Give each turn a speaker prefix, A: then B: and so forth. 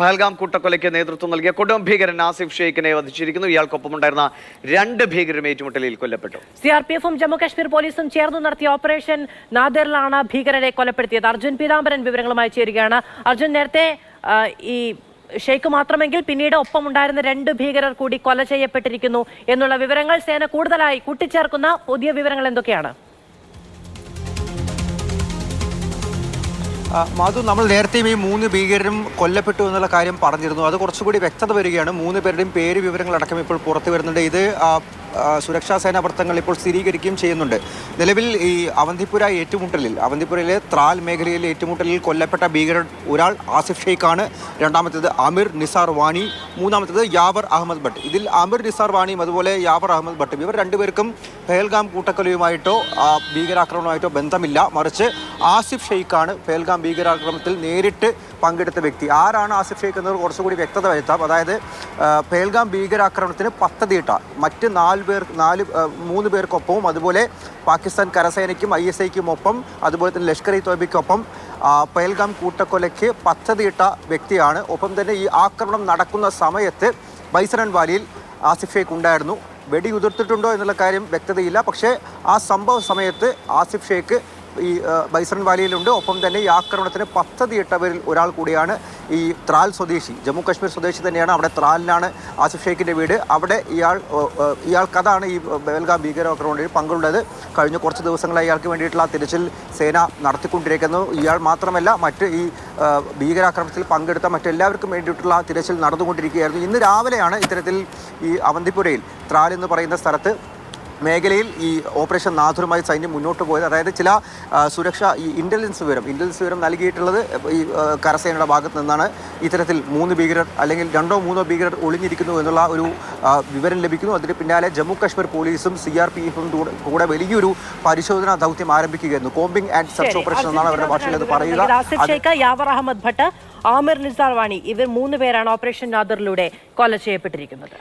A: പഹൽഗാം കൂട്ടക്കൊലയ്ക്ക് നേതൃത്വം നൽകിയ കൊടും ഭീകരൻ ആസിഫ് ഷെയ്ഖിനെ വധിച്ചിരിക്കുന്നു. ഇയാൾക്കൊപ്പമുണ്ടായിരുന്ന 2 ഭീകരരും ഏറ്റുമുട്ടലിൽ കൊല്ലപ്പെട്ടു.
B: സിആർപിഎഫും ജമ്മു കാശ്മീർ പോലീസും ചേർന്ന് നടത്തിയ ഓപ്പറേഷൻ നാദിറിലാണ് ഭീകരരെ കൊലപ്പെടുത്തിയത്. അർജുൻ പീതാംബരൻ വിവരങ്ങളുമായി ചേരുകയാണ്. അർജുൻ, നേരത്തെ ഈ ഷെയ്ഖ് മാത്രമെങ്കിൽ പിന്നീട് ഒപ്പമുണ്ടായിരുന്ന 2 ഭീകരർ കൂടി കൊല ചെയ്യപ്പെട്ടിരിക്കുന്നു എന്നുള്ള വിവരങ്ങൾ സേന കൂടുതലായി കൂട്ടിച്ചേർക്കുന്ന പുതിയ വിവരങ്ങൾ എന്തൊക്കെയാണ്?
C: മാധു, നമ്മൾ നേരത്തെയും ഈ 3 ഭീകരരും കൊല്ലപ്പെട്ടു എന്നുള്ള കാര്യം പറഞ്ഞിരുന്നു. അത് കുറച്ചുകൂടി വ്യക്തത വരികയാണ്. 3 പേരുടെയും പേര് വിവരങ്ങളടക്കം ഇപ്പോൾ പുറത്തു വരുന്നുണ്ട്. ഇത് സുരക്ഷാ സേനാ വൃത്തങ്ങൾ ഇപ്പോൾ സ്ഥിരീകരിക്കുകയും ചെയ്യുന്നുണ്ട്. നിലവിൽ ഈ അവന്തിപ്പുരയിലെ ത്രാൽ മേഖലയിലെ ഏറ്റുമുട്ടലിൽ കൊല്ലപ്പെട്ട ഭീകരർ ഒരാൾ ആസിഫ് ഷെയ്ഖാണ്, രണ്ടാമത്തേത് ആമിർ നിസാർ വാണി, മൂന്നാമത്തേത് യാവർ അഹമ്മദ് ഭട്ട്. ഇതിൽ ആമിർ നിസാർ വാണിയും അതുപോലെ യാവർ അഹമ്മദ് ഭട്ടും ഇവർ 2 പേർക്കും പഹൽഗാം കൂട്ടക്കൊലയുമായിട്ടോ ഭീകരാക്രമണമായിട്ടോ ബന്ധമില്ല. മറിച്ച് ആസിഫ് ഷെയ്ഖാണ് പഹൽഗാം ഭീകരാക്രമണത്തിൽ നേരിട്ട് പങ്കെടുത്ത വ്യക്തി. ആരാണ് ആസിഫ് ഷെയ്ഖ് എന്നത് കുറച്ചുകൂടി വ്യക്തത വരുത്താം. അതായത് പഹൽഗാം ഭീകരാക്രമണത്തിന് പദ്ധതിയിട്ട മറ്റ് 3 പേർക്കൊപ്പവും അതുപോലെ പാകിസ്ഥാൻ കരസേനയ്ക്കും ISIക്കും ഒപ്പം അതുപോലെ തന്നെ ലഷ്കർ ഇ തോയ്ബയ്ക്കൊപ്പം പഹൽഗാം കൂട്ടക്കൊലയ്ക്ക് പദ്ധതിയിട്ട വ്യക്തിയാണ്. ഒപ്പം തന്നെ ഈ ആക്രമണം നടക്കുന്ന സമയത്ത് ബൈസരൺ വാലിയിൽ ആസിഫ് ഷെയ്ഖ് ഉണ്ടായിരുന്നു. വെടിയുതിർത്തിട്ടുണ്ടോ എന്നുള്ള കാര്യം വ്യക്തതയില്ല. പക്ഷേ ആ സംഭവ സമയത്ത് ആസിഫ് ഷെയ്ഖ് ഈ ബൈസൺ വാലിയിലുണ്ട്. ഒപ്പം തന്നെ ഈ ആക്രമണത്തിന് പദ്ധതിയിട്ടവരിൽ ഒരാൾ കൂടിയാണ് ഈ ത്രാൽ സ്വദേശി, ജമ്മു കാശ്മീർ സ്വദേശി തന്നെയാണ്. അവിടെ ത്രാലിലാണ് ആസിഫ് ഷെയ്ഖിൻ്റെ വീട്. അവിടെ ഇയാൾക്കതാണ് ഈ പഹൽഗാം ഭീകരാക്രമണത്തിൽ പങ്കുള്ളത്. കഴിഞ്ഞ കുറച്ച് ദിവസങ്ങളായി ഇയാൾക്ക് വേണ്ടിയിട്ടുള്ള തിരച്ചിൽ സേന നടത്തിക്കൊണ്ടിരിക്കുന്നു. ഇയാൾ മാത്രമല്ല, മറ്റ് ഈ ഭീകരാക്രമണത്തിൽ പങ്കെടുത്ത മറ്റെല്ലാവർക്കും വേണ്ടിയിട്ടുള്ള തിരച്ചിൽ നടന്നുകൊണ്ടിരിക്കുകയായിരുന്നു. ഇന്ന് രാവിലെയാണ് ഇത്തരത്തിൽ ഈ അവന്തിപ്പുരയിൽ ത്രാൽ എന്ന് പറയുന്ന സ്ഥലത്ത് മേഖലയിൽ ഈ ഓപ്പറേഷൻ നാഥുറുമായി സൈന്യം മുന്നോട്ട് പോയത്. അതായത് ചില സുരക്ഷ ഈ ഇൻ്റലിജൻസ് വിവരം നൽകിയിട്ടുള്ളത് ഈ കരസേനയുടെ ഭാഗത്ത് നിന്നാണ്. ഇത്തരത്തിൽ 3 ഭീകരർ അല്ലെങ്കിൽ 2 or 3 ഭീകരർ ഒളിഞ്ഞിരിക്കുന്നു എന്നുള്ള ഒരു വിവരം ലഭിക്കുന്നു. അതിന് പിന്നാലെ ജമ്മു കാശ്മീർ പോലീസും CRPFും കൂടെ വലിയൊരു പരിശോധനാ ദൗത്യം ആരംഭിക്കുകയായിരുന്നു. കോമ്പിംഗ് ആൻഡ് സെർച്ച് ഓപ്പറേഷൻ എന്നാണ് അവരുടെ ഭാഷയിൽ അത് പറയുക.
B: ആസിഫ് ഷെയ്ഖ്, യാവർ അഹമ്മദ് ഭട്ട്, ആമിർ നിസാർ വാണി ഇവർ 3 പേരാണ് ഓപ്പറേഷൻ നാദിറിലൂടെ കൊല ചെയ്യപ്പെട്ടിരിക്കുന്നത്.